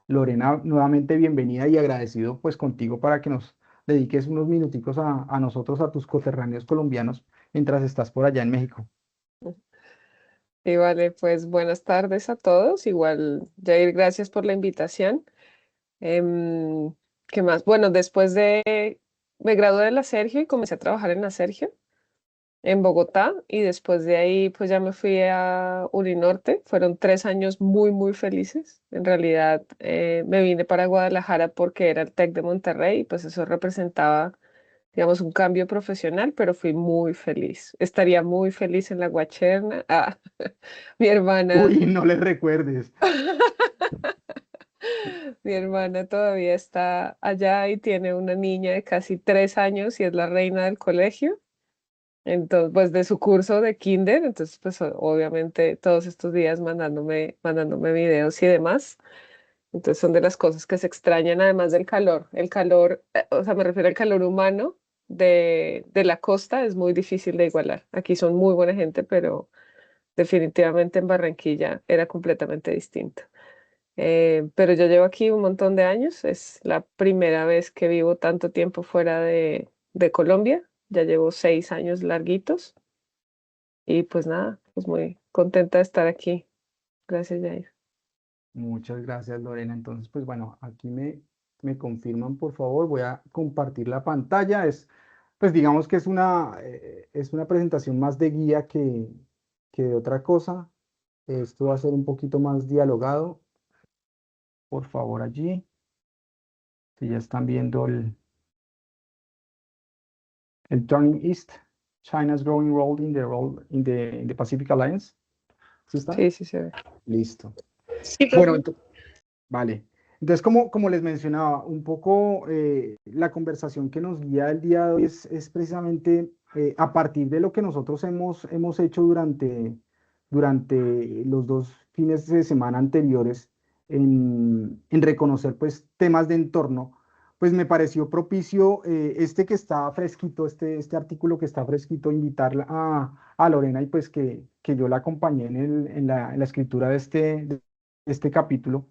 Lorena, nuevamente bienvenida y agradecido pues contigo para que nos dediques unos minuticos a nosotros, a tus coterráneos colombianos, mientras estás por allá en México. Y vale, pues buenas tardes a todos. Igual, Jair, gracias por la invitación. Em, ¿Qué más? Bueno, me gradué de la Sergio y comencé a trabajar en la Sergio en Bogotá y después de ahí pues ya me fui a Uninorte. Fueron 3 años muy, muy felices. En realidad me vine para Guadalajara porque era el TEC de Monterrey y pues eso representaba, digamos, un cambio profesional, pero fui muy feliz. Estaría muy feliz en la Guacherna. Ah, mi hermana. Uy, no les recuerdes. Mi hermana todavía está allá y tiene una niña de casi 3 años y es la reina del colegio. Entonces, pues de su curso de kinder, entonces pues obviamente todos estos días mandándome videos y demás. Entonces son de las cosas que se extrañan además del calor. El calor, o sea, me refiero al calor humano de la costa, es muy difícil de igualar. Aquí son muy buena gente, pero definitivamente en Barranquilla era completamente distinto. Pero yo llevo aquí un montón de años, es la primera vez que vivo tanto tiempo fuera de Colombia, ya llevo 6 años larguitos y pues nada, pues muy contenta de estar aquí. Gracias, Jair. Muchas gracias, Lorena. Entonces, pues bueno, me confirman, por favor. Voy a compartir la pantalla. Pues digamos que es una presentación más de guía que de otra cosa. Esto va a ser un poquito más dialogado. Por favor, allí. Si ya están viendo el Turning East, China's growing role in the Pacific Alliance. ¿Sí está? Sí, sí se ve. Listo. Sí, Bueno, profe. vale. Entonces, como les mencionaba, un poco la conversación que nos guía el día de hoy es precisamente a partir de lo que nosotros hemos hecho durante los 2 fines de semana anteriores en reconocer pues temas de entorno, pues me pareció propicio este que está fresquito, este artículo que está fresquito, invitarla a Lorena y pues que yo la acompañé en la escritura de este capítulo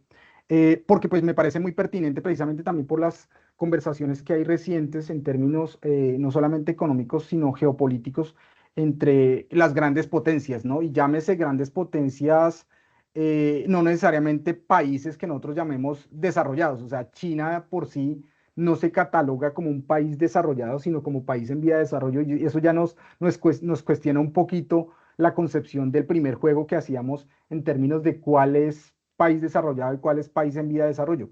porque pues me parece muy pertinente precisamente también por las conversaciones que hay recientes en términos no solamente económicos, sino geopolíticos entre las grandes potencias, ¿no? Y llámese grandes potencias, no necesariamente países que nosotros llamemos desarrollados, o sea, China por sí no se cataloga como un país desarrollado, sino como país en vía de desarrollo, y eso ya nos cuestiona un poquito la concepción del primer juego que hacíamos en términos de cuál es país desarrollado y cuál es país en vía de desarrollo.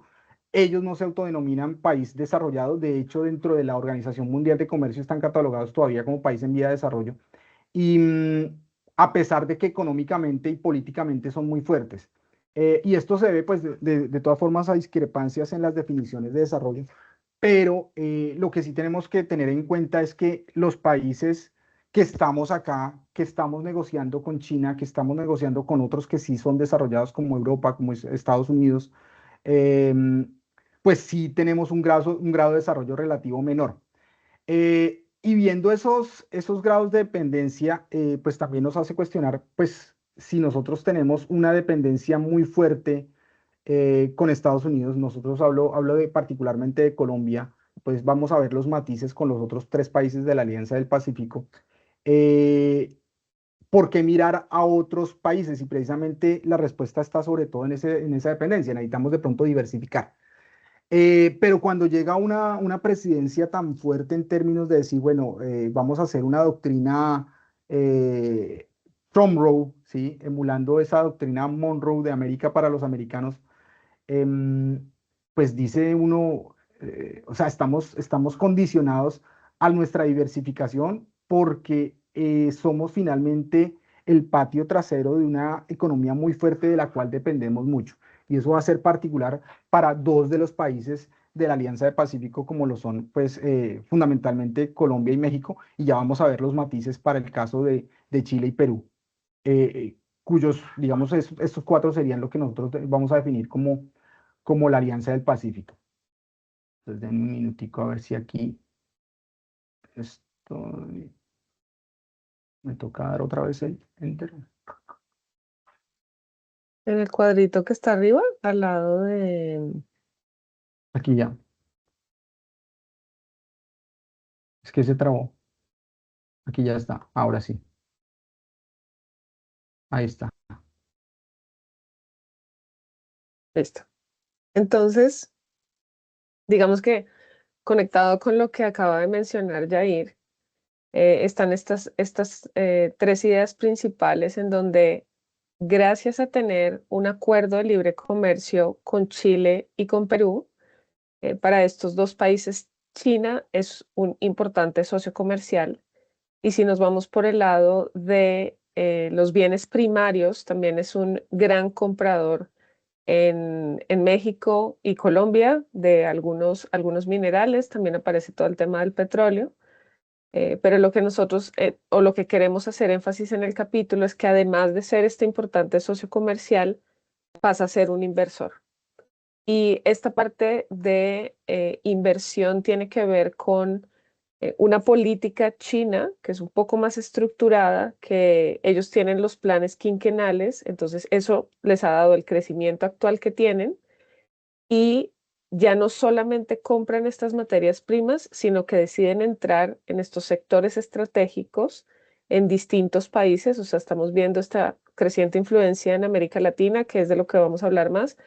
Ellos no se autodenominan país desarrollado, de hecho dentro de la Organización Mundial de Comercio están catalogados todavía como país en vía de desarrollo y a pesar de que económicamente y políticamente son muy fuertes. Y esto se debe pues de todas formas a discrepancias en las definiciones de desarrollo, pero lo que sí tenemos que tener en cuenta es que los países que estamos acá, que estamos negociando con China, que estamos negociando con otros que sí son desarrollados como Europa, como Estados Unidos, em, pues sí tenemos un grado de desarrollo relativo menor. Y viendo esos grados de dependencia, pues también nos hace cuestionar, pues, si nosotros tenemos una dependencia muy fuerte con Estados Unidos, nosotros hablo particularmente de Colombia, pues vamos a ver los matices con los otros 3 países de la Alianza del Pacífico. Eh, ¿Por qué mirar a otros países? Y precisamente la respuesta está sobre todo en esa dependencia. Necesitamos de pronto diversificar. Pero cuando llega una presidencia tan fuerte en términos de decir, bueno, vamos a hacer una doctrina eh, Trump ¿sí? Emulando esa doctrina Monroe de América para los americanos, pues dice uno, o sea, estamos condicionados a nuestra diversificación porque somos finalmente el patio trasero de una economía muy fuerte de la cual dependemos mucho. Y eso va a ser particular para 2 de los países de la Alianza del Pacífico, como lo son, pues, fundamentalmente Colombia y México, y ya vamos a ver los matices para el caso de Chile y Perú, cuyos, digamos, estos 4 serían lo que nosotros vamos a definir como la Alianza del Pacífico. Entonces, den un minutico a ver si aquí estoy, me toca dar otra vez el enter. En el cuadrito que está arriba, al lado de... Aquí ya. Es que se trabó. Aquí ya está. Ahora sí. Ahí está. Listo. Entonces, digamos que conectado con lo que acaba de mencionar Jair, están estas tres ideas principales en donde, gracias a tener un acuerdo de libre comercio con Chile y con Perú, para estos dos países, China es un importante socio comercial. Y si nos vamos por el lado de los bienes primarios, también es un gran comprador en México y Colombia de algunos minerales. También aparece todo el tema del petróleo. Pero lo que nosotros o lo que queremos hacer énfasis en el capítulo es que, además de ser este importante socio comercial, pasa a ser un inversor. Y esta parte de inversión tiene que ver con una política china que es un poco más estructurada, que ellos tienen los planes quinquenales, entonces eso les ha dado el crecimiento actual que tienen, y ya no solamente compran estas materias primas, sino que deciden entrar en estos sectores estratégicos en distintos países. O sea, estamos viendo esta creciente influencia en América Latina, que es de lo que vamos a hablar más,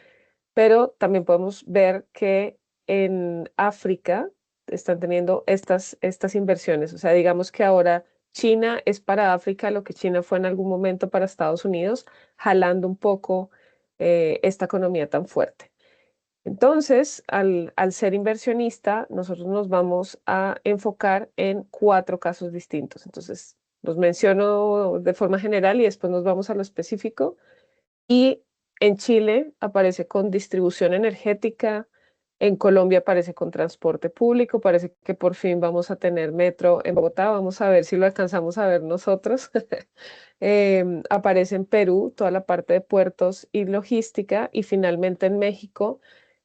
pero también podemos ver que en África están teniendo estas inversiones. O sea, digamos que ahora China es para África lo que China fue en algún momento para Estados Unidos, jalando un poco esta economía tan fuerte. Entonces, al ser inversionista, nosotros nos vamos a enfocar en cuatro casos distintos. Entonces, los menciono de forma general y después nos vamos a lo específico. Y en Chile aparece con distribución energética, en Colombia aparece con transporte público, parece que por fin vamos a tener metro en Bogotá, vamos a ver si lo alcanzamos a ver nosotros. Aparece en Perú toda la parte de puertos y logística, y finalmente en México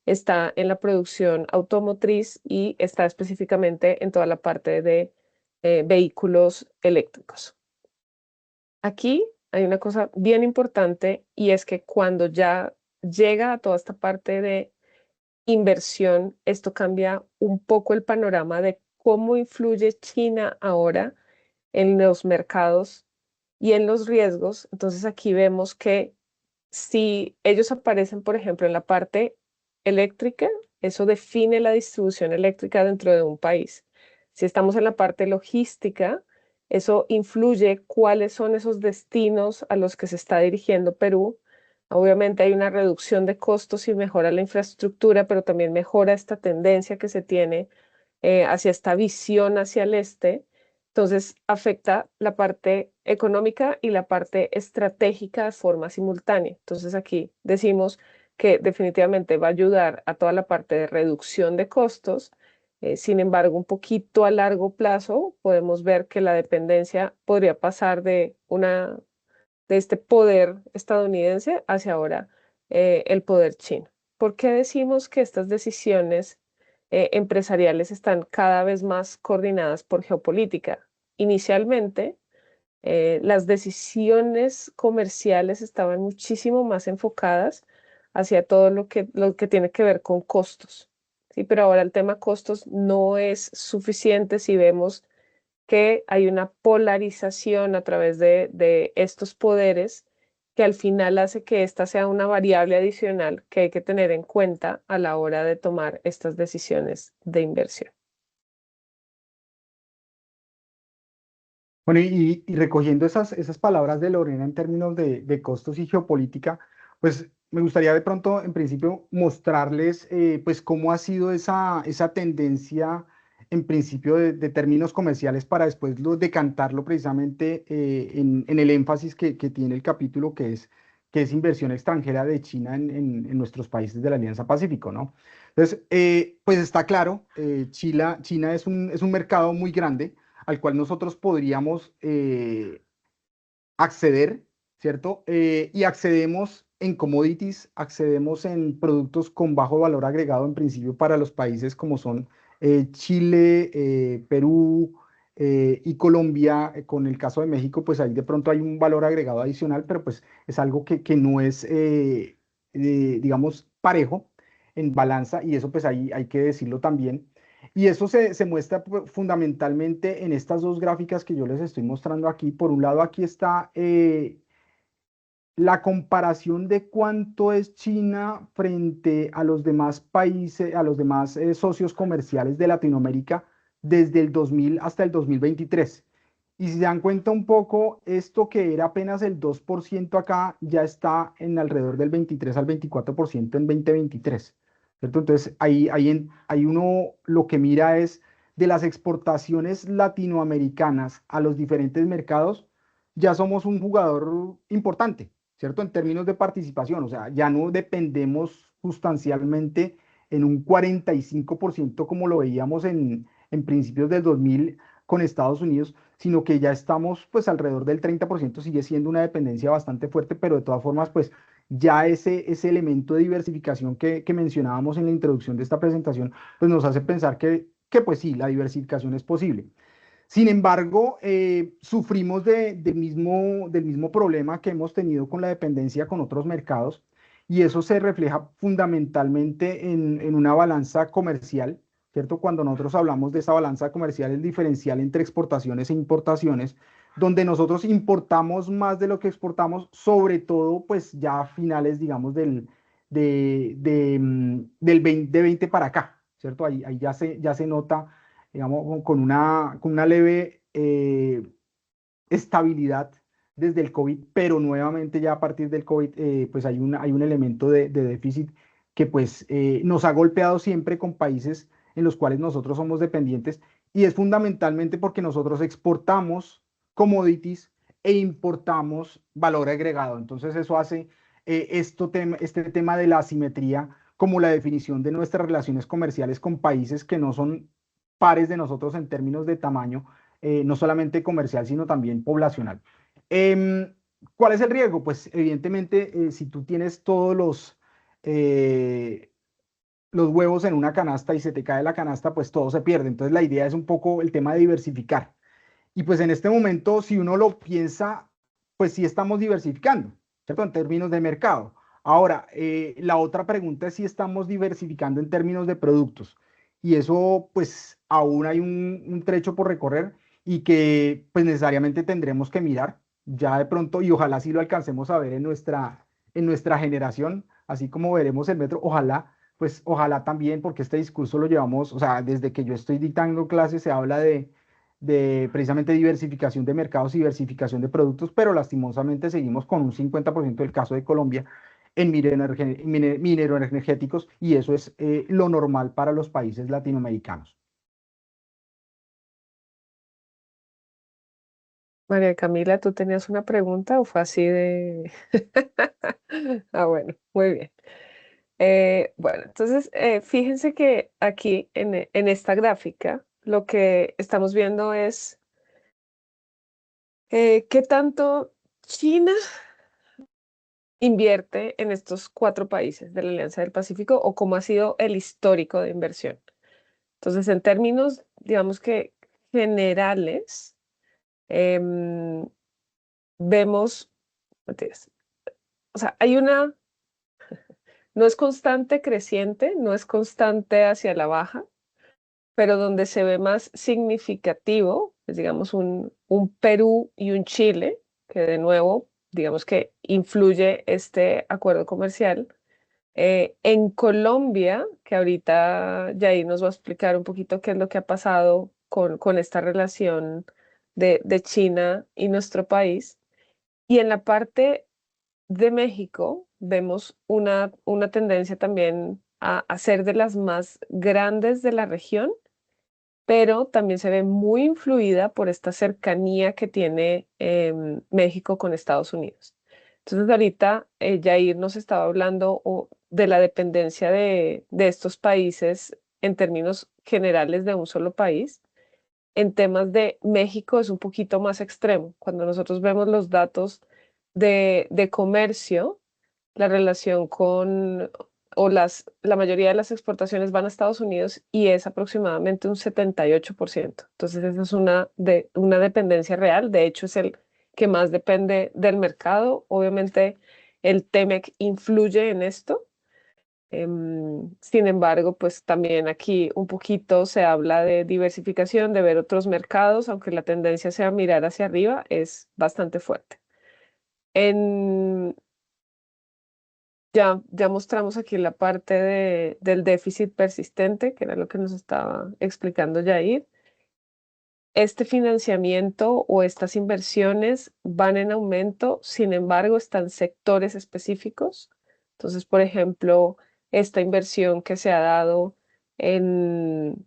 está en la producción automotriz y está específicamente en toda la parte de vehículos eléctricos. Aquí hay una cosa bien importante, y es que cuando ya llega a toda esta parte de inversión, esto cambia un poco el panorama de cómo influye China ahora en los mercados y en los riesgos. Entonces aquí vemos que si ellos aparecen, por ejemplo, en la parte eléctrica, eso define la distribución eléctrica dentro de un país. Si estamos en la parte logística, eso influye cuáles son esos destinos a los que se está dirigiendo Perú. Obviamente hay una reducción de costos y mejora la infraestructura, pero también mejora esta tendencia que se tiene hacia esta visión hacia el este. Entonces afecta la parte económica y la parte estratégica de forma simultánea. Entonces aquí decimos que definitivamente va a ayudar a toda la parte de reducción de costos. Sin embargo, un poquito a largo plazo podemos ver que la dependencia podría pasar de este poder estadounidense hacia ahora el poder chino. ¿Por qué decimos que estas decisiones empresariales están cada vez más coordinadas por geopolítica? Inicialmente, las decisiones comerciales estaban muchísimo más enfocadas hacia todo lo que tiene que ver con costos, ¿sí? Pero ahora el tema costos no es suficiente si vemos que hay una polarización a través de estos poderes, que al final hace que esta sea una variable adicional que hay que tener en cuenta a la hora de tomar estas decisiones de inversión. Bueno, y recogiendo esas palabras de Lorena en términos de costos y geopolítica, pues me gustaría de pronto, en principio, mostrarles pues cómo ha sido esa tendencia, en principio, de términos comerciales para después decantarlo precisamente en el énfasis que tiene el capítulo, que es inversión extranjera de China en nuestros países de la Alianza Pacífico, ¿no? Entonces, pues está claro, China es un mercado muy grande al cual nosotros podríamos acceder, ¿cierto? Y accedemos en commodities, accedemos en productos con bajo valor agregado en principio para los países como son Chile, Perú. y Colombia, con el caso de México, pues ahí de pronto hay un valor agregado adicional, pero pues es algo que no es, digamos, parejo en balanza, y eso pues ahí hay que decirlo también. Y eso se muestra fundamentalmente en estas dos gráficas que yo les estoy mostrando aquí. Por un lado, aquí está la comparación de cuánto es China frente a los demás países, a los demás socios comerciales de Latinoamérica desde el 2000 hasta el 2023. Y si se dan cuenta un poco, esto que era apenas el 2% acá ya está en alrededor del 23 al 24% en 2023, ¿cierto? Entonces, ahí uno lo que mira es de las exportaciones latinoamericanas a los diferentes mercados, ya somos un jugador importante, ¿cierto? En términos de participación, o sea, ya no dependemos sustancialmente en un 45% como lo veíamos en principios del 2000 con Estados Unidos, sino que ya estamos pues alrededor del 30%. Sigue siendo una dependencia bastante fuerte, pero de todas formas pues ya ese elemento de diversificación que mencionábamos en la introducción de esta presentación pues nos hace pensar que pues sí, la diversificación es posible. Sin embargo, sufrimos del mismo problema que hemos tenido con la dependencia con otros mercados, y eso se refleja fundamentalmente en una balanza comercial, ¿cierto? Cuando nosotros hablamos de esa balanza comercial, el diferencial entre exportaciones e importaciones, donde nosotros importamos más de lo que exportamos, sobre todo pues ya a finales, digamos, del 2020 para acá, ¿cierto? Ahí ya se nota, digamos, con una leve estabilidad desde el COVID, pero nuevamente ya a partir del COVID, pues hay un elemento de déficit que pues nos ha golpeado siempre con países en los cuales nosotros somos dependientes, y es fundamentalmente porque nosotros exportamos commodities e importamos valor agregado. Entonces eso hace este tema de la asimetría como la definición de nuestras relaciones comerciales con países que no son pares de nosotros en términos de tamaño, no solamente comercial, sino también poblacional. Em, ¿Cuál es el riesgo? Pues evidentemente, si tú tienes los huevos en una canasta y se te cae la canasta, pues todo se pierde. Entonces la idea es un poco el tema de diversificar. Y pues en este momento, si uno lo piensa, pues sí estamos diversificando, ¿cierto? En términos de mercado. Ahora, la otra pregunta es si estamos diversificando en términos de productos. Y eso, pues aún hay un trecho por recorrer, y que pues necesariamente tendremos que mirar ya de pronto, y ojalá sí lo alcancemos a ver en nuestra generación, así como veremos el metro, ojalá, pues ojalá también, porque este discurso lo llevamos, o sea, desde que yo estoy dictando clases se habla de precisamente diversificación de mercados y diversificación de productos, pero lastimosamente seguimos con un 50% del caso de Colombia en mineroenergéticos, y eso es lo normal para los países latinoamericanos. María Camila, ¿tú tenías una pregunta o fue así de... Ah, bueno, muy bien. Bueno, entonces, fíjense que aquí en esta gráfica lo que estamos viendo es qué tanto China invierte en estos cuatro países de la Alianza del Pacífico o cómo ha sido el histórico de inversión. Entonces, en términos, digamos que generales, em, vemos, mentiras, o sea, hay una, no es constante creciente, no es constante hacia la baja, pero donde se ve más significativo es, digamos, un Perú y un Chile, que de nuevo, digamos que influye este acuerdo comercial. En Colombia, que ahorita Jair nos va a explicar un poquito qué es lo que ha pasado con esta relación de China y nuestro país. Y en la parte de México vemos una tendencia también a ser de las más grandes de la región, pero también se ve muy influida por esta cercanía que tiene México con Estados Unidos. Entonces ahorita Jair nos estaba hablando de la dependencia de estos países en términos generales de un solo país. En temas de México es un poquito más extremo. Cuando nosotros vemos los datos de comercio, la relación con la mayoría de las exportaciones van a Estados Unidos y es aproximadamente un 78%. Entonces, esa es una dependencia real. De hecho, es el que más depende del mercado. Obviamente, el TEMEC influye en esto. Sin embargo, pues también aquí un poquito se habla de diversificación, de ver otros mercados, aunque la tendencia sea mirar hacia arriba, es bastante fuerte. En, ya mostramos aquí la parte del déficit persistente, que era lo que nos estaba explicando Yair. Este financiamiento o estas inversiones van en aumento, sin embargo, están sectores específicos. Entonces, por ejemplo, esta inversión que se ha dado en,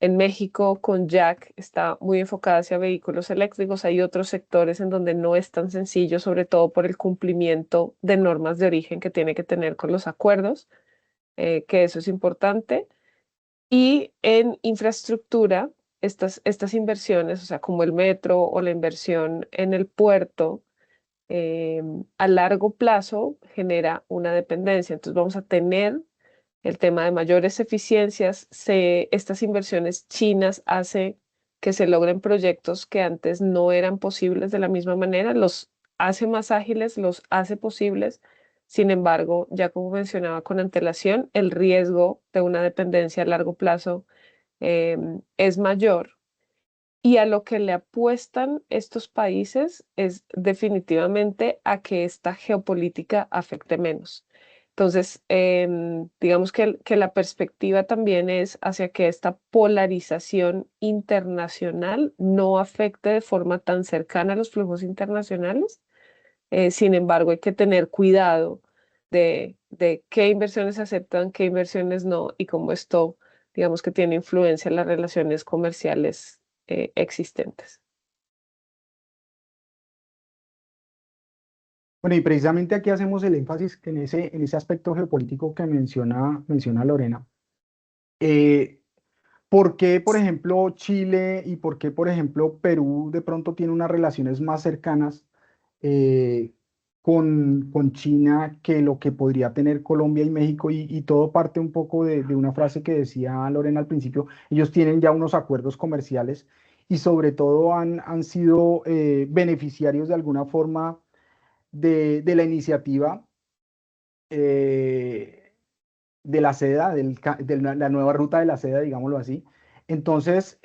en México con Jack está muy enfocada hacia vehículos eléctricos. Hay otros sectores en donde no es tan sencillo, sobre todo por el cumplimiento de normas de origen que tiene que tener con los acuerdos, que eso es importante. Y en infraestructura, estas inversiones, o sea, como el metro o la inversión en el puerto, a largo plazo genera una dependencia. Entonces vamos a tener el tema de mayores eficiencias. Estas inversiones chinas hacen que se logren proyectos que antes no eran posibles de la misma manera, los hace más ágiles, los hace posibles. Sin embargo, ya como mencionaba con antelación, el riesgo de una dependencia a largo plazo es mayor. Y a lo que le apuestan estos países es definitivamente a que esta geopolítica afecte menos. Entonces, digamos que la perspectiva también es hacia que esta polarización internacional no afecte de forma tan cercana a los flujos internacionales. Sin embargo, hay que tener cuidado de qué inversiones se aceptan, qué inversiones no, y cómo esto, digamos que tiene influencia en las relaciones comerciales existentes. Bueno, y precisamente aquí hacemos el énfasis en ese aspecto geopolítico que menciona Lorena. Eh, ¿Por qué, por ejemplo, Chile y por qué, por ejemplo, Perú de pronto tiene unas relaciones más cercanas eh, con China que lo que podría tener Colombia y México? Y todo parte un poco de una frase que decía Lorena al principio. Ellos tienen ya unos acuerdos comerciales y sobre todo han sido beneficiarios de alguna forma de la iniciativa eh, de la seda, de la nueva ruta de la seda, digámoslo así. Entonces,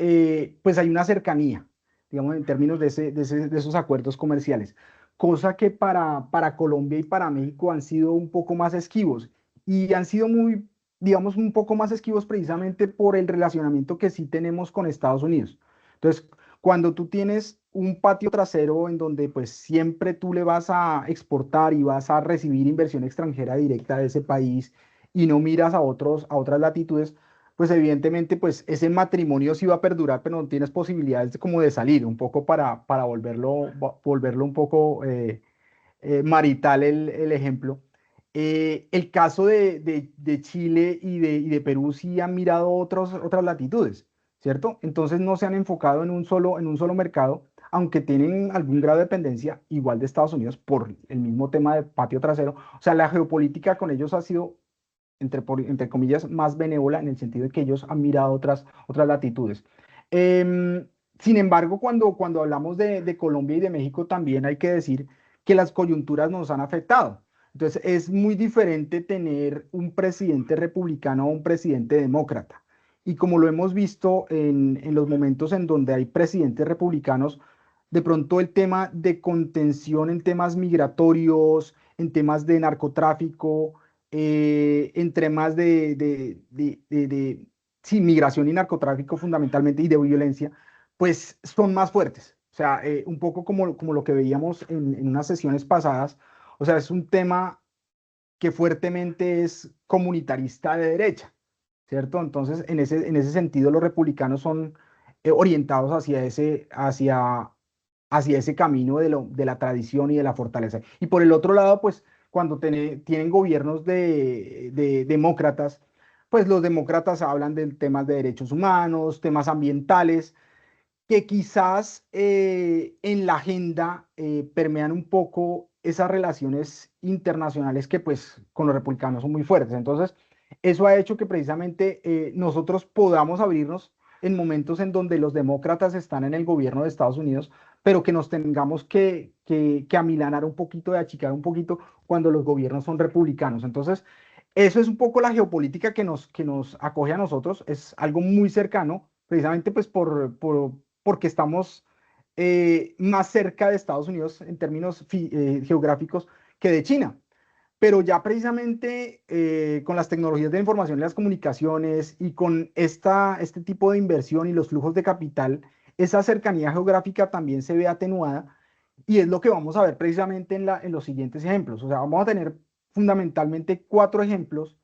pues hay una cercanía, digamos, en términos de esos acuerdos comerciales, cosa que para Colombia y para México han sido un poco más esquivos y han sido muy, digamos, un poco más esquivos precisamente por el relacionamiento que sí tenemos con Estados Unidos. Entonces, cuando tú tienes un patio trasero en donde pues siempre tú le vas a exportar y vas a recibir inversión extranjera directa de ese país y no miras a otras latitudes, pues evidentemente pues ese matrimonio sí va a perdurar, pero no tienes posibilidades como de salir, un poco para volverlo un poco marital el ejemplo. El caso de Chile y de Perú sí han mirado otras latitudes, ¿cierto? Entonces no se han enfocado en un solo mercado, aunque tienen algún grado de dependencia igual de Estados Unidos por el mismo tema de patio trasero. O sea, la geopolítica con ellos ha sido entre comillas, más benévola en el sentido de que ellos han mirado otras latitudes. Sin embargo, cuando hablamos de Colombia y de México, también hay que decir que las coyunturas nos han afectado. Entonces, es muy diferente tener un presidente republicano o un presidente demócrata. Y como lo hemos visto en los momentos en donde hay presidentes republicanos, de pronto el tema de contención en temas migratorios, en temas de narcotráfico, entre más sí, migración y narcotráfico fundamentalmente y de violencia, pues son más fuertes. O sea, un poco como lo que veíamos en unas sesiones pasadas, o sea, es un tema que fuertemente es comunitarista de derecha, ¿cierto? Entonces, en ese sentido, los republicanos son orientados hacia ese camino de la tradición y de la fortaleza. Y por el otro lado, pues cuando tienen gobiernos de demócratas, pues los demócratas hablan de temas de derechos humanos, temas ambientales, que quizás en la agenda permean un poco esas relaciones internacionales que pues con los republicanos son muy fuertes. Entonces, eso ha hecho que precisamente nosotros podamos abrirnos en momentos en donde los demócratas están en el gobierno de Estados Unidos, pero que nos tengamos que amilanar un poquito, de achicar un poquito cuando los gobiernos son republicanos. Entonces, eso es un poco la geopolítica que nos acoge a nosotros, es algo muy cercano, precisamente pues porque estamos más cerca de Estados Unidos en términos geográficos que de China. Pero ya precisamente con las tecnologías de la información y las comunicaciones y con este tipo de inversión y los flujos de capital, esa cercanía geográfica también se ve atenuada y es lo que vamos a ver precisamente en los siguientes ejemplos. O sea, vamos a tener fundamentalmente 4 ejemplos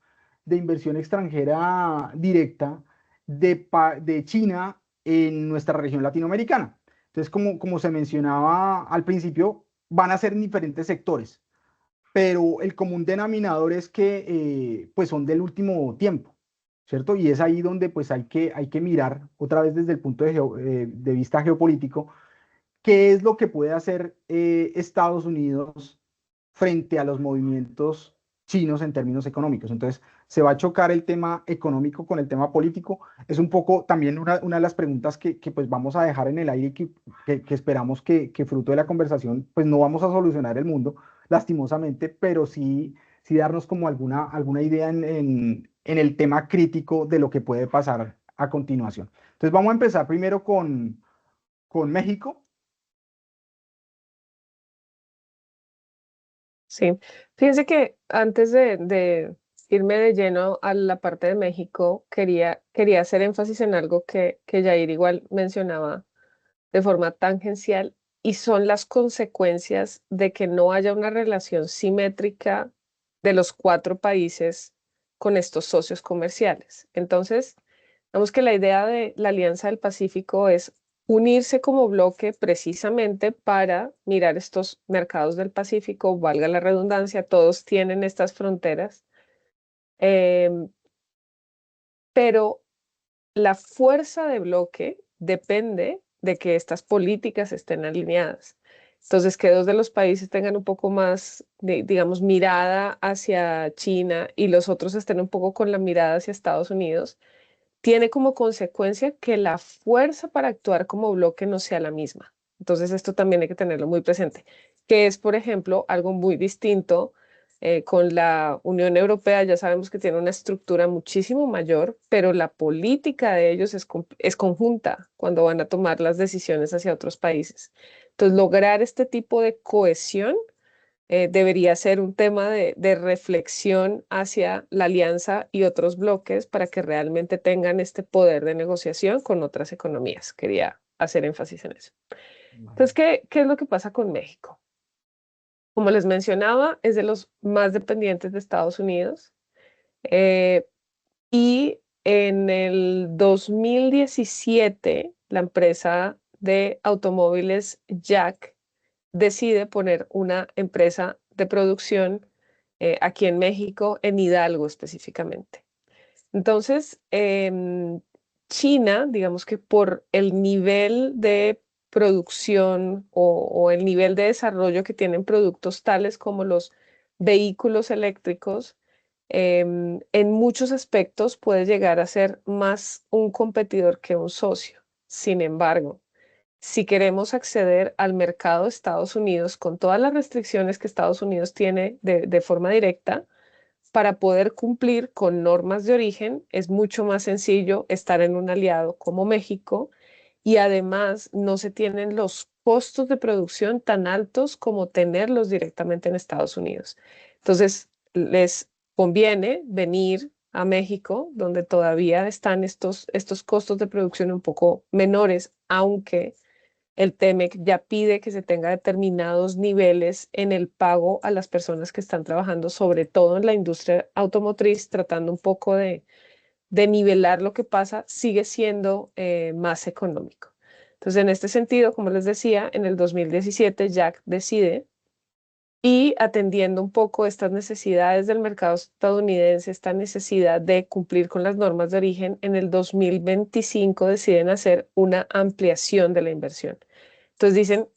de inversión extranjera directa de China en nuestra región latinoamericana. Entonces, como se mencionaba al principio, van a ser en diferentes sectores, pero el común denominador es que pues son del último tiempo, ¿cierto? Y es ahí donde pues hay que mirar otra vez desde el punto de vista geopolítico, qué es lo que puede hacer Estados Unidos frente a los movimientos chinos en términos económicos. Entonces, se va a chocar el tema económico con el tema político. Es un poco también una de las preguntas que, pues vamos a dejar en el aire y que esperamos que fruto de la conversación, pues no vamos a solucionar el mundo, lastimosamente, pero sí darnos como alguna idea en el tema crítico de lo que puede pasar a continuación. Entonces, vamos a empezar primero con México. Sí, fíjense que antes de irme de lleno a la parte de México, quería hacer énfasis en algo que Jair igual mencionaba de forma tangencial, y son las consecuencias de que no haya una relación simétrica de los 4 países con estos socios comerciales. Entonces, vemos que la idea de la Alianza del Pacífico es unirse como bloque precisamente para mirar estos mercados del Pacífico, valga la redundancia, todos tienen estas fronteras, em, pero la fuerza de bloque depende de que estas políticas estén alineadas. Entonces, que 2 de los países tengan un poco más, digamos, mirada hacia China y los otros estén un poco con la mirada hacia Estados Unidos, tiene como consecuencia que la fuerza para actuar como bloque no sea la misma. Entonces, esto también hay que tenerlo muy presente, que es, por ejemplo, algo muy distinto con la Unión Europea. Ya sabemos que tiene una estructura muchísimo mayor, pero la política de ellos es conjunta cuando van a tomar las decisiones hacia otros países. Entonces, lograr este tipo de cohesión debería ser un tema de reflexión hacia la alianza y otros bloques para que realmente tengan este poder de negociación con otras economías. Quería hacer énfasis en eso. Entonces, ¿qué es lo que pasa con México? Como les mencionaba, es de los más dependientes de Estados Unidos, eh, y en el 2017 la empresa de automóviles Jack decide poner una empresa de producción aquí en México, en Hidalgo específicamente. Entonces, China, digamos que por el nivel de producción o el nivel de desarrollo que tienen productos tales como los vehículos eléctricos, en muchos aspectos puede llegar a ser más un competidor que un socio. Sin embargo, si queremos acceder al mercado de Estados Unidos con todas las restricciones que Estados Unidos tiene de forma directa, para poder cumplir con normas de origen, es mucho más sencillo estar en un aliado como México, y además no se tienen los costos de producción tan altos como tenerlos directamente en Estados Unidos. Entonces, les conviene venir a México, donde todavía están estos costos de producción un poco menores, aunque el TEMEC ya pide que se tenga determinados niveles en el pago a las personas que están trabajando, sobre todo en la industria automotriz, tratando un poco de nivelar lo que pasa, sigue siendo más económico. Entonces, en este sentido, como les decía, en el 2017 Jack decide, y atendiendo un poco estas necesidades del mercado estadounidense, esta necesidad de cumplir con las normas de origen, en el 2025 deciden hacer una ampliación de la inversión. Entonces dicen,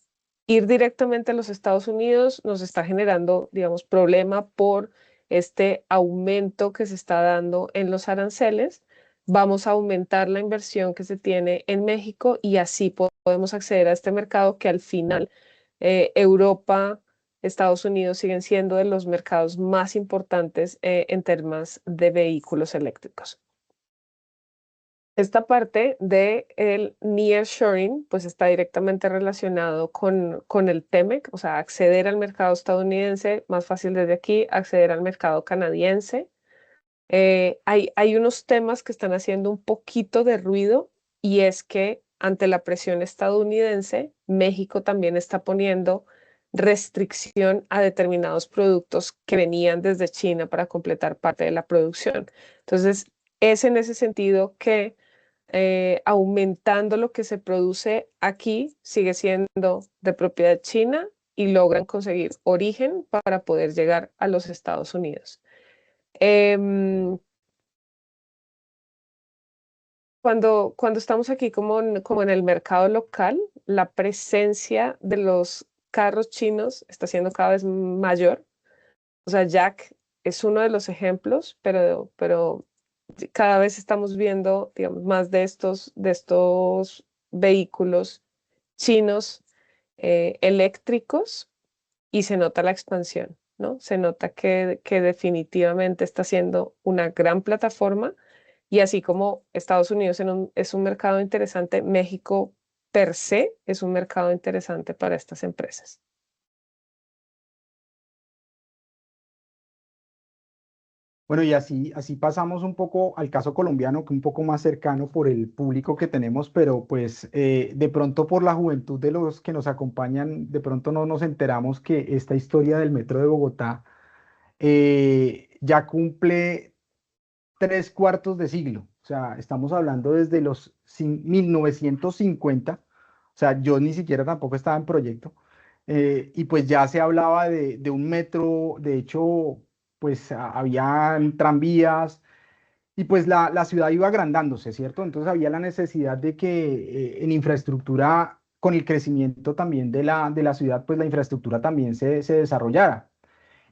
ir directamente a los Estados Unidos nos está generando, digamos, problema por este aumento que se está dando en los aranceles. Vamos a aumentar la inversión que se tiene en México y así podemos acceder a este mercado que al final Europa, Estados Unidos siguen siendo de los mercados más importantes en temas de vehículos eléctricos. Esta parte del nearshoring, pues está directamente relacionado con el TEMEC, o sea, acceder al mercado estadounidense, más fácil desde aquí, acceder al mercado canadiense. Hay unos temas que están haciendo un poquito de ruido y es que ante la presión estadounidense, México también está poniendo restricción a determinados productos que venían desde China para completar parte de la producción. Entonces, es en ese sentido que aumentando lo que se produce aquí, sigue siendo de propiedad china y logran conseguir origen para poder llegar a los Estados Unidos. Cuando estamos aquí como en el mercado local, la presencia de los carros chinos está siendo cada vez mayor. O sea, Jack es uno de los ejemplos, pero cada vez estamos viendo, digamos, más de estos vehículos chinos eléctricos y se nota la expansión, ¿no? Se nota que definitivamente está siendo una gran plataforma y así como Estados Unidos es un mercado interesante, México per se es un mercado interesante para estas empresas. Bueno, y así pasamos un poco al caso colombiano, que un poco más cercano por el público que tenemos, pero pues de pronto por la juventud de los que nos acompañan, de pronto no nos enteramos que esta historia del Metro de Bogotá ya cumple 3/4 de siglo. O sea, estamos hablando desde los 1950. O sea, yo ni siquiera tampoco estaba en proyecto. Y pues ya se hablaba de un metro, de hecho, pues habían tranvías y pues la ciudad iba agrandándose, ¿cierto? Entonces había la necesidad de que en infraestructura, con el crecimiento también de la ciudad, pues la infraestructura también se desarrollara.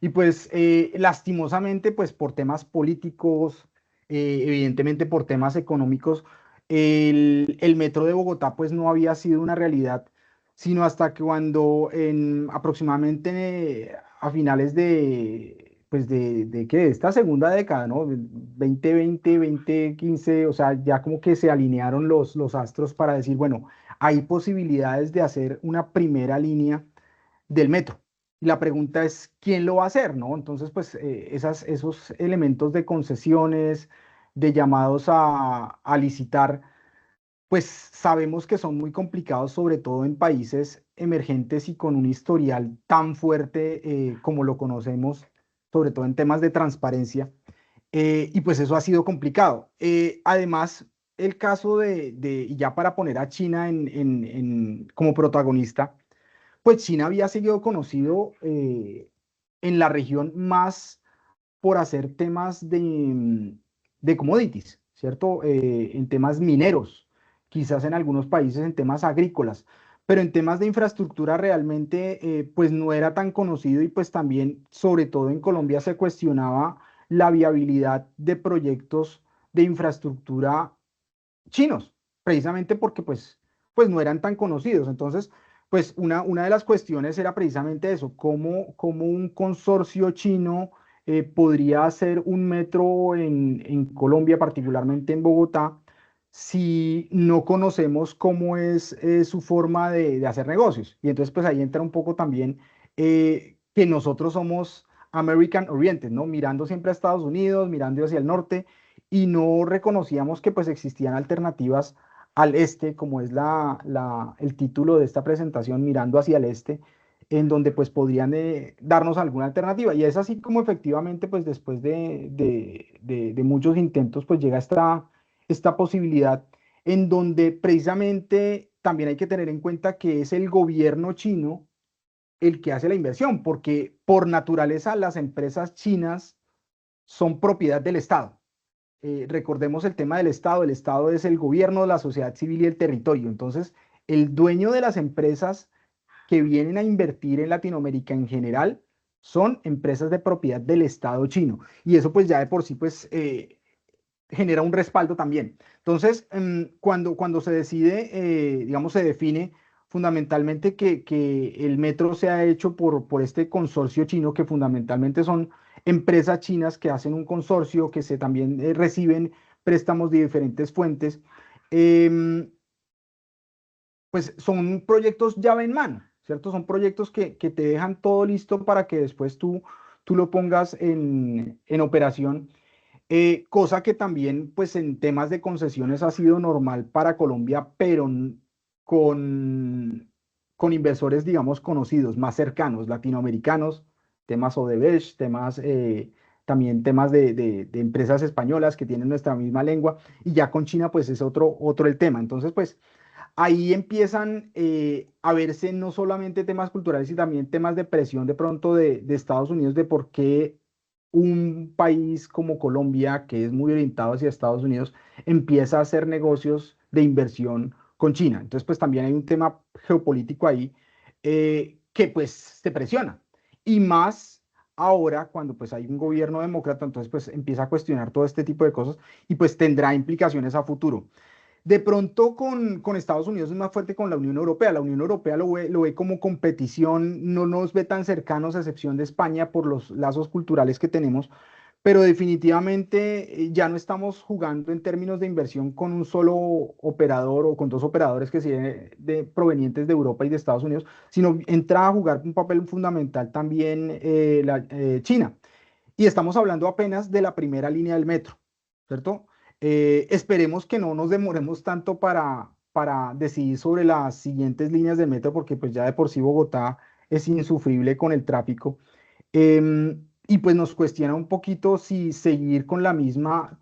Y pues lastimosamente, pues por temas políticos, evidentemente por temas económicos, el metro de Bogotá pues no había sido una realidad, sino hasta que cuando en aproximadamente a finales pues de esta segunda década, ¿no? 2020, 2015, o sea, ya como que se alinearon los astros para decir, bueno, hay posibilidades de hacer una primera línea del metro. Y la pregunta es, ¿quién lo va a hacer? ¿No? Entonces, pues esos elementos de concesiones, de llamados a licitar, pues sabemos que son muy complicados, sobre todo en países emergentes y con un historial tan fuerte como lo conocemos, sobre todo en temas de transparencia. Y pues eso ha sido complicado. Además, el caso y ya para poner a China como protagonista, pues China había sido conocido en la región más por hacer temas de commodities, ¿cierto? En temas mineros, quizás en algunos países en temas agrícolas, pero en temas de infraestructura realmente pues no era tan conocido y pues también, sobre todo en Colombia, se cuestionaba la viabilidad de proyectos de infraestructura chinos, precisamente porque pues no eran tan conocidos. Entonces, pues una de las cuestiones era precisamente eso, cómo un consorcio chino podría hacer un metro en Colombia, particularmente en Bogotá, si no conocemos cómo es su forma de hacer negocios. Y entonces, pues ahí entra un poco también que nosotros somos American Oriented, ¿no? Mirando siempre a Estados Unidos, mirando hacia el norte, y no reconocíamos que pues existían alternativas al este, como es el título de esta presentación, mirando hacia el este, en donde pues podrían darnos alguna alternativa. Y es así como efectivamente pues después de muchos intentos pues llega esta posibilidad en donde precisamente también hay que tener en cuenta que es el gobierno chino el que hace la inversión, porque por naturaleza las empresas chinas son propiedad del Estado. Recordemos el tema del Estado. El Estado es el gobierno, la sociedad civil y el territorio. Entonces, el dueño de las empresas que vienen a invertir en Latinoamérica en general son empresas de propiedad del Estado chino. Y eso pues ya de por sí pues genera un respaldo también. Entonces, cuando se decide, digamos, se define fundamentalmente que el metro se ha hecho por este consorcio chino, que fundamentalmente son empresas chinas que hacen un consorcio, que se también reciben préstamos de diferentes fuentes, em, pues son proyectos llave en mano, ¿cierto? Son proyectos que te dejan todo listo para que después tú lo pongas en operación, cosa que también, pues en temas de concesiones ha sido normal para Colombia, pero con, con inversores, digamos, conocidos, más cercanos, latinoamericanos, temas Odebrecht, temas, también temas de empresas españolas que tienen nuestra misma lengua, y ya con China, pues es otro el tema. Entonces, pues ahí empiezan a verse no solamente temas culturales, sino también temas de presión de pronto de Estados Unidos, de por qué un país como Colombia, que es muy orientado hacia Estados Unidos, empieza a hacer negocios de inversión con China. Entonces, pues también hay un tema geopolítico ahí, que pues te presiona. Y más ahora, cuando pues hay un gobierno demócrata, entonces pues empieza a cuestionar todo este tipo de cosas y pues tendrá implicaciones a futuro. De pronto con Estados Unidos es más fuerte con la Unión Europea. La Unión Europea lo ve como competición, no nos ve tan cercanos a excepción de España por los lazos culturales que tenemos, pero definitivamente ya no estamos jugando en términos de inversión con un solo operador o con dos operadores que sean provenientes de Europa y de Estados Unidos, sino entra a jugar un papel fundamental también China. Y estamos hablando apenas de la primera línea del metro, ¿cierto? Esperemos que no nos demoremos tanto para decidir sobre las siguientes líneas del metro, porque pues ya de por sí Bogotá es insufrible con el tráfico. Y pues nos cuestiona un poquito si seguir con la misma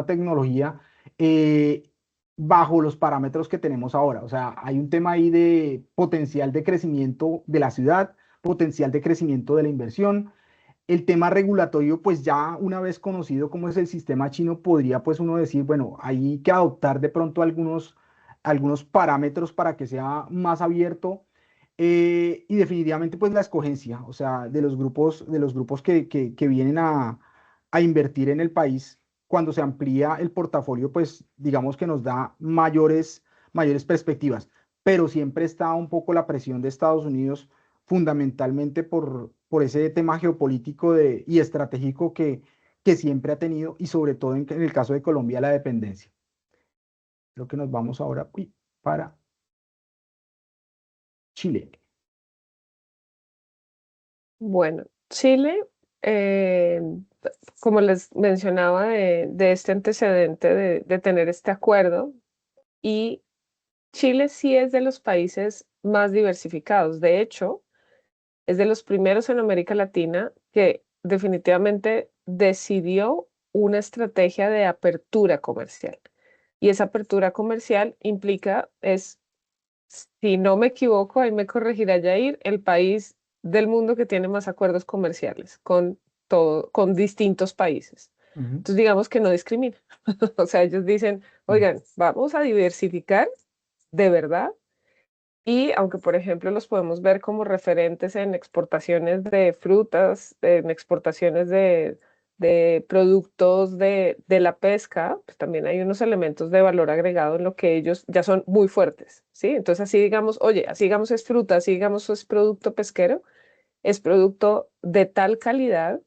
tecnología, eh, bajo los parámetros que tenemos ahora. O sea, hay un tema ahí de potencial de crecimiento de la ciudad, potencial de crecimiento de la inversión. El tema regulatorio, pues ya una vez conocido cómo es el sistema chino, podría pues uno decir, bueno, hay que adoptar de pronto algunos parámetros para que sea más abierto, y definitivamente pues la escogencia, o sea, de los grupos que vienen a invertir en el país, cuando se amplía el portafolio, pues digamos que nos da mayores perspectivas, pero siempre está un poco la presión de Estados Unidos, fundamentalmente por ese tema geopolítico y estratégico que siempre ha tenido, y sobre todo en el caso de Colombia, la dependencia. Creo que nos vamos ahora, para Chile. Bueno, Chile, eh, como les mencionaba, de este antecedente de tener este acuerdo, y Chile sí es de los países más diversificados. De hecho, es de los primeros en América Latina que definitivamente decidió una estrategia de apertura comercial. Y esa apertura comercial implica, si no me equivoco, ahí me corregirá Yair, el país del mundo que tiene más acuerdos comerciales con distintos países. Ujú, Entonces, digamos que no discrimina. O sea, ellos dicen, ujú, oigan, vamos a diversificar de verdad. Y aunque, por ejemplo, los podemos ver como referentes en exportaciones de frutas, en exportaciones de productos de la pesca, pues también hay unos elementos de valor agregado en lo que ellos ya son muy fuertes, ¿sí? Entonces, así digamos, oye, así digamos es fruta, así digamos es producto pesquero, es producto de tal calidad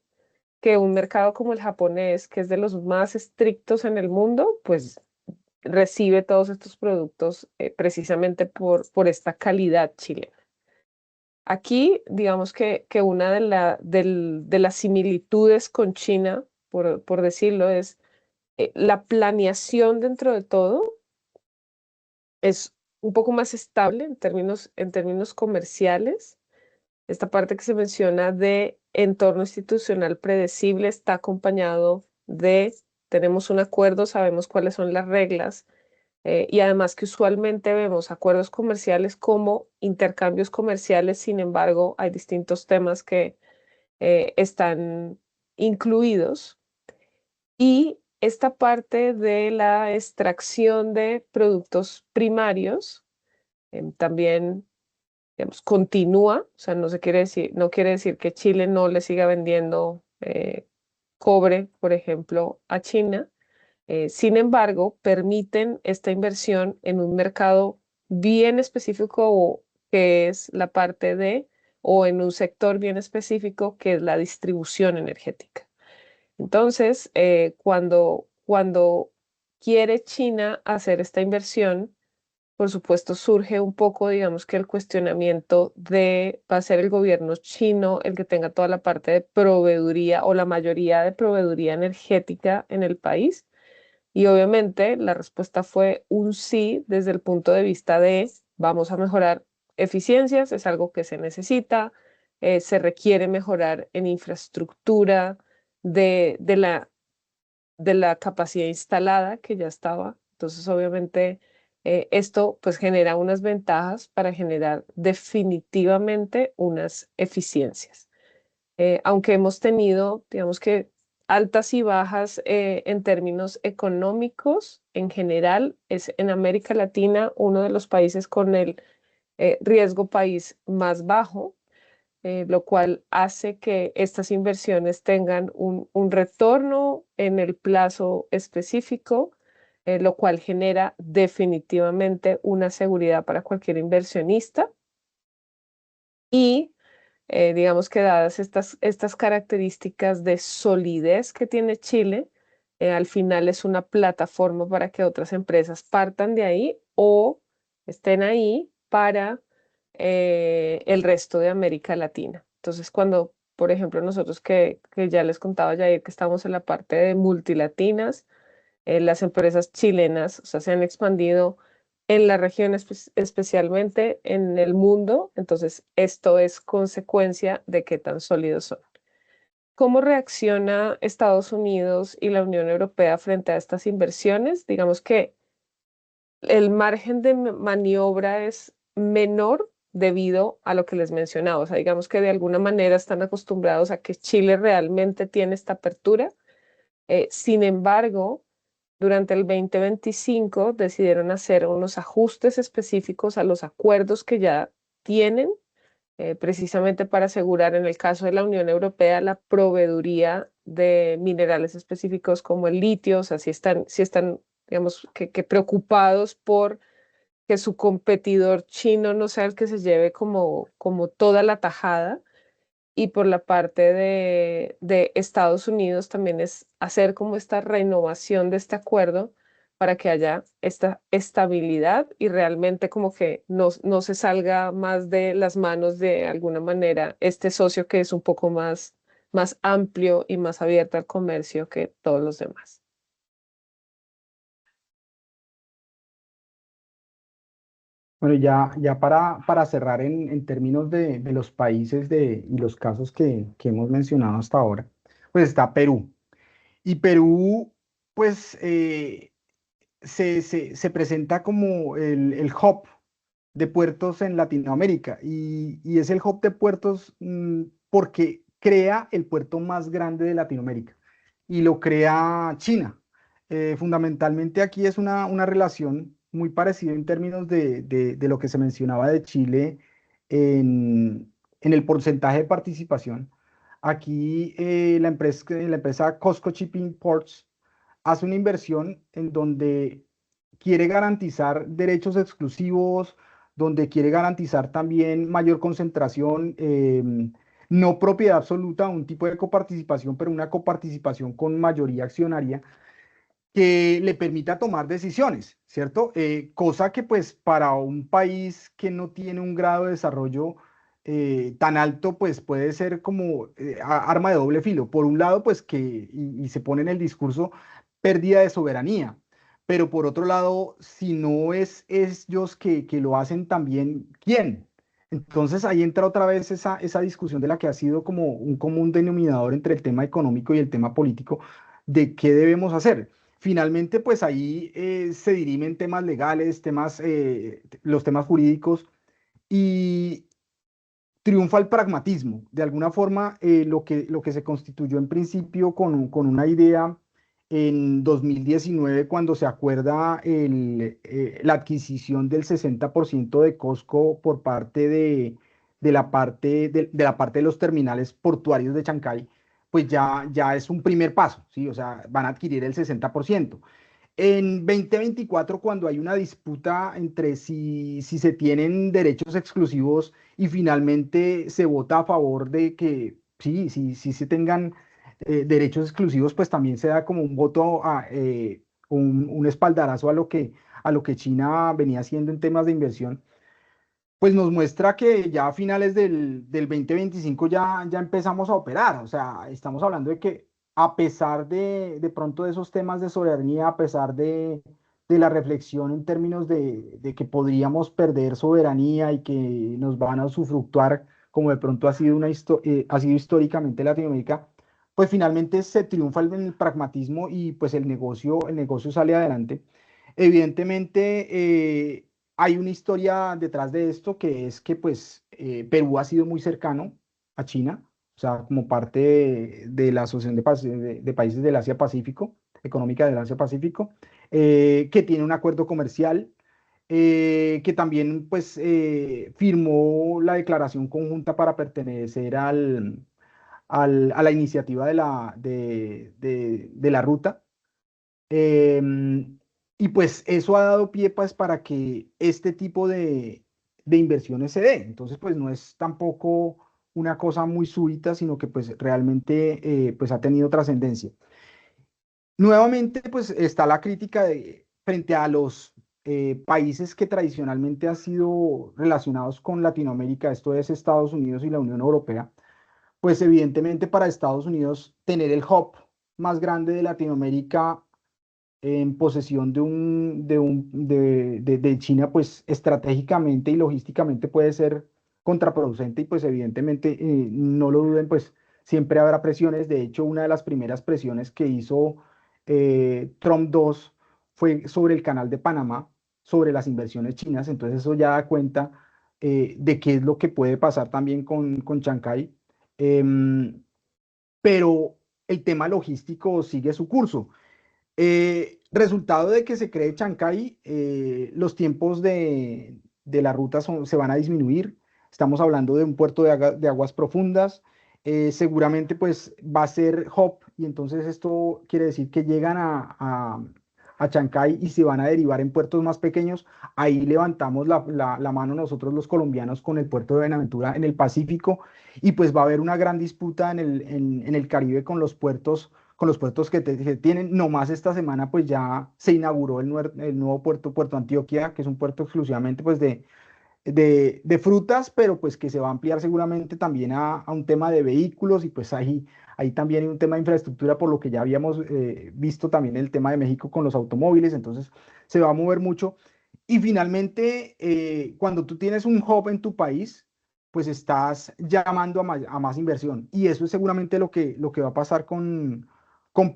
que un mercado como el japonés, que es de los más estrictos en el mundo, pues recibe todos estos productos, precisamente por esta calidad chilena. Aquí, digamos que una de las similitudes con China, por decirlo, es la planeación dentro de todo es un poco más estable en términos comerciales. Esta parte que se menciona de entorno institucional predecible está acompañado de, tenemos un acuerdo, sabemos cuáles son las reglas, y además que usualmente vemos acuerdos comerciales como intercambios comerciales. Sin embargo, hay distintos temas que están incluidos. Y esta parte de la extracción de productos primarios, también digamos, continúa, o sea, no quiere decir que Chile no le siga vendiendo cobre, por ejemplo, a China. Sin embargo, permiten esta inversión en un mercado bien específico que es la parte de, o en un sector bien específico que es la distribución energética. Entonces, cuando quiere China hacer esta inversión, por supuesto, surge un poco, digamos que el cuestionamiento de, ¿va a ser el gobierno chino el que tenga toda la parte de proveeduría o la mayoría de proveeduría energética en el país? Y obviamente la respuesta fue un sí desde el punto de vista de vamos a mejorar eficiencias, es algo que se necesita, se requiere mejorar en infraestructura de la capacidad instalada que ya estaba. Entonces, obviamente, esto pues genera unas ventajas para generar definitivamente unas eficiencias. Aunque hemos tenido, digamos que, altas y bajas en términos económicos, en general, es en América Latina uno de los países con el riesgo país más bajo, lo cual hace que estas inversiones tengan un retorno en el plazo específico, lo cual genera definitivamente una seguridad para cualquier inversionista. Y digamos que dadas estas características de solidez que tiene Chile, al final es una plataforma para que otras empresas partan de ahí o estén ahí para el resto de América Latina. Entonces, cuando, por ejemplo, nosotros que ya les contaba ya que estamos en la parte de multilatinas, las empresas chilenas, o sea, se han expandido en la región, especialmente en el mundo. Entonces, esto es consecuencia de qué tan sólidos son. ¿Cómo reacciona Estados Unidos y la Unión Europea frente a estas inversiones? Digamos que el margen de maniobra es menor debido a lo que les mencionaba. O sea, digamos que de alguna manera están acostumbrados a que Chile realmente tiene esta apertura. Sin embargo, durante el 2025 decidieron hacer unos ajustes específicos a los acuerdos que ya tienen, precisamente para asegurar, en el caso de la Unión Europea, la proveeduría de minerales específicos como el litio. O sea, si están, digamos, que preocupados por que su competidor chino no sea el que se lleve como toda la tajada. Y por la parte de Estados Unidos también es hacer como esta renovación de este acuerdo para que haya esta estabilidad y realmente como que no se salga más de las manos de alguna manera este socio que es un poco más amplio y más abierto al comercio que todos los demás. Bueno, ya para cerrar en términos de los países y los casos que hemos mencionado hasta ahora, pues está Perú. Y Perú, pues, se presenta como el hub de puertos en Latinoamérica y es el hub de puertos porque crea el puerto más grande de Latinoamérica y lo crea China. Fundamentalmente aquí es una relación muy parecida en términos de lo que se mencionaba de Chile en el porcentaje de participación. Aquí la empresa Costco Shipping Ports hace una inversión en donde quiere garantizar derechos exclusivos, donde quiere garantizar también mayor concentración, no propiedad absoluta, un tipo de coparticipación, pero una coparticipación con mayoría accionaria que le permita tomar decisiones, ¿cierto? Cosa que pues para un país que no tiene un grado de desarrollo tan alto, pues puede ser como arma de doble filo. Por un lado, pues y se pone en el discurso, pérdida de soberanía. Pero por otro lado, si no es ellos que lo hacen también, ¿quién? Entonces ahí entra otra vez esa discusión de la que ha sido como un común denominador entre el tema económico y el tema político, de qué debemos hacer. Finalmente, pues ahí se dirimen temas legales, los temas jurídicos y triunfa el pragmatismo. De alguna forma, lo que se constituyó en principio con una idea en 2019 cuando se acuerda la adquisición del 60% de Costco por parte de la parte de los terminales portuarios de Chancay, pues ya es un primer paso, ¿sí? O sea, van a adquirir el 60%. En 2024, cuando hay una disputa entre si se tienen derechos exclusivos y finalmente se vota a favor de que sí se tengan derechos exclusivos, pues también se da como un voto, un espaldarazo a lo que China venía haciendo en temas de inversión, pues nos muestra que ya a finales del 2025 ya empezamos a operar. O sea, estamos hablando de que a pesar de pronto de esos temas de soberanía, a pesar de la reflexión en términos de que podríamos perder soberanía y que nos van a usufructuar, como de pronto ha sido históricamente Latinoamérica, pues finalmente se triunfa en el pragmatismo y pues el negocio sale adelante. Evidentemente, hay una historia detrás de esto que es que pues Perú ha sido muy cercano a China, o sea, como parte de la Asociación de Países del Asia-Pacífico, económica del Asia-Pacífico, que tiene un acuerdo comercial, que también pues firmó la declaración conjunta para pertenecer a la iniciativa de la ruta. Em, y pues eso ha dado pie pues, para que este tipo de inversiones se dé. Entonces, pues no es tampoco una cosa muy súbita, sino que pues realmente pues ha tenido trascendencia. Nuevamente, pues está la crítica frente a los países que tradicionalmente han sido relacionados con Latinoamérica, esto es Estados Unidos y la Unión Europea, pues evidentemente para Estados Unidos tener el hub más grande de Latinoamérica en posesión de China, pues estratégicamente y logísticamente puede ser contraproducente y pues evidentemente, no lo duden, pues siempre habrá presiones. De hecho, una de las primeras presiones que hizo Trump 2 fue sobre el canal de Panamá, sobre las inversiones chinas. Entonces eso ya da cuenta de qué es lo que puede pasar también con Chancay. Em, pero el tema logístico sigue su curso. Resultado de que se cree Chancay, los tiempos de la ruta se van a disminuir. Estamos hablando de un puerto de aguas profundas. Seguramente pues va a ser hub y entonces esto quiere decir que llegan a Chancay y se van a derivar en puertos más pequeños. Ahí levantamos la mano nosotros los colombianos con el puerto de Buenaventura en el Pacífico y pues va a haber una gran disputa en el Caribe con los puertos que tienen. Nomás esta semana pues ya se inauguró el nuevo Puerto Antioquia, que es un puerto exclusivamente pues de frutas, pero pues que se va a ampliar seguramente también a un tema de vehículos y pues ahí también hay un tema de infraestructura por lo que ya habíamos visto también el tema de México con los automóviles, entonces se va a mover mucho. Y finalmente, cuando tú tienes un hub en tu país, pues estás llamando a más inversión. Y eso es seguramente lo que va a pasar con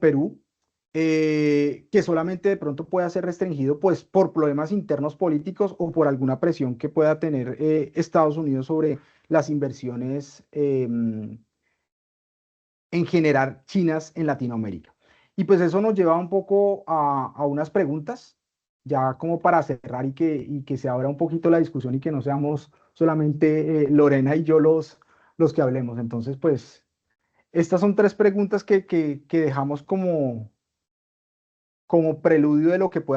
Perú, que solamente de pronto pueda ser restringido pues por problemas internos políticos o por alguna presión que pueda tener Estados Unidos sobre las inversiones en generar chinas en Latinoamérica. Y pues eso nos lleva un poco a unas preguntas, ya como para cerrar y que se abra un poquito la discusión y que no seamos solamente Lorena y yo los que hablemos. Entonces, pues estas son tres preguntas que dejamos como preludio de lo que pueda